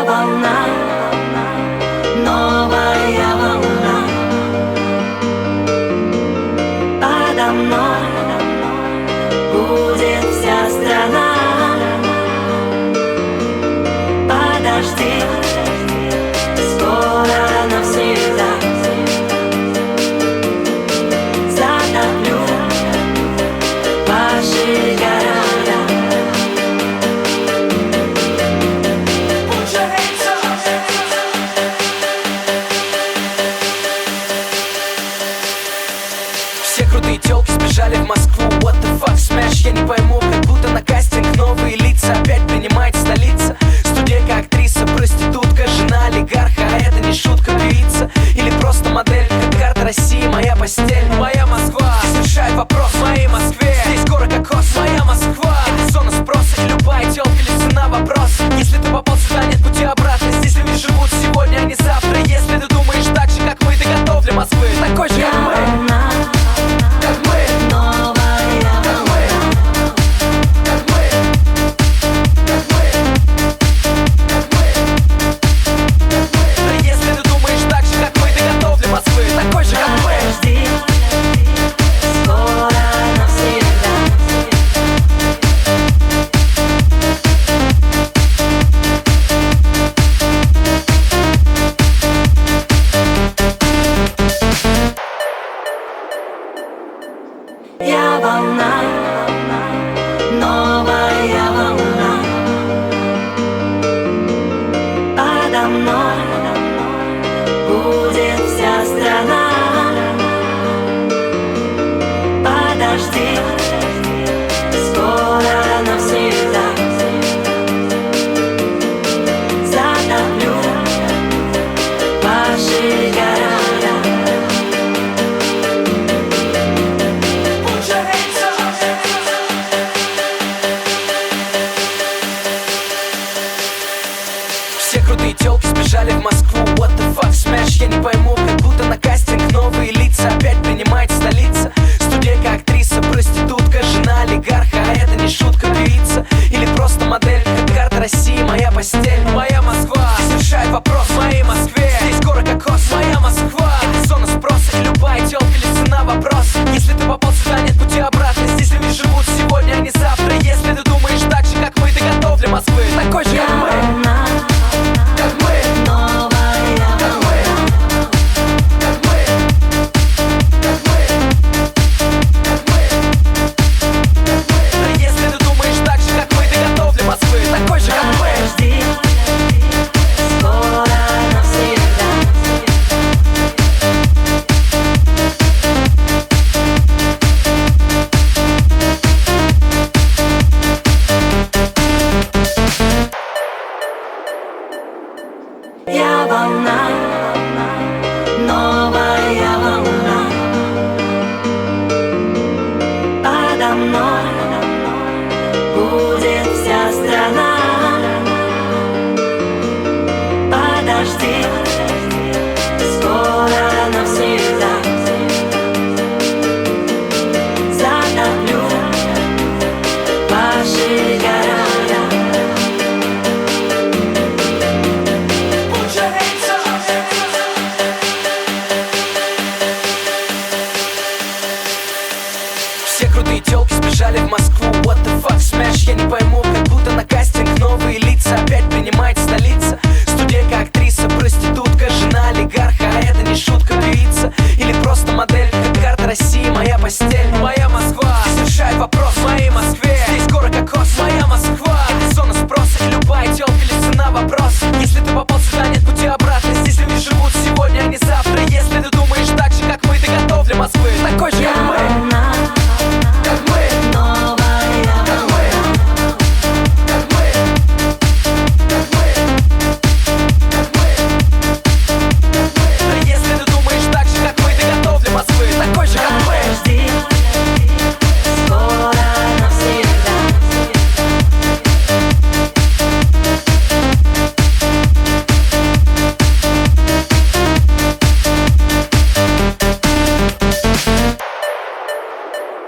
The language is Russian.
Волна, новая волна, подо мной будет вся страна. Подожди, скоро навсегда затоплю ваши города. Все крутые тёлки сбежали в Москву. What the fuck, smash, я не пойму. Как будто на кастинг новые лица опять принимает столица. Студентка, актриса, проститутка, жена олигарха. А это не шутка, певица или просто модель. Как карта России, моя постель. Моя Москва, здесь решает вопрос в моей Москве. Здесь город кокос, моя Москва. Это зона спроса, и любая тёлка лишь цена вопрос. Если ты попал сюда, нет пути обратно. Здесь люди живут сегодня, а не завтра. Если ты думаешь так же, как мы, ты готов для Москвы. Такой же, как мы. Я волна, новая волна, подо мной будет вся страна. Подожди, скоро навсегда затоплю ваши города. Все крутые тёлки сбежали в Москву. What the fuck, smash, я не пойму. Как будто на кастинг новые лица опять принимает столица. Студентка, актриса, проститутка, жена олигарха. А это не шутка, певица или просто модель. Как карта России, моя постель. Моя Москва, здесь решает вопрос в моей Москве. Здесь город кокос, моя Москва. Это зона спроса, и любая тёлка лишь цена вопрос. Если ты попал сюда, нет пути обратно. Здесь люди живут сегодня, а не завтра. Если ты думаешь так же, как мы, ты готов для Москвы. Такой же, как мы. Я волна, новая волна, подо мной будет вся страна. Подожди, скоро навсегда затоплю ваши города. Все крутые тёлки сбежали в Москву. What the fuck, smash, я не пойму. Как будто на кастинг новые лица опять принимает столица. Студентка, актриса, проститутка, жена олигарха. А это не шутка, певица или просто модель. Как карта России, моя постель. Моя Москва.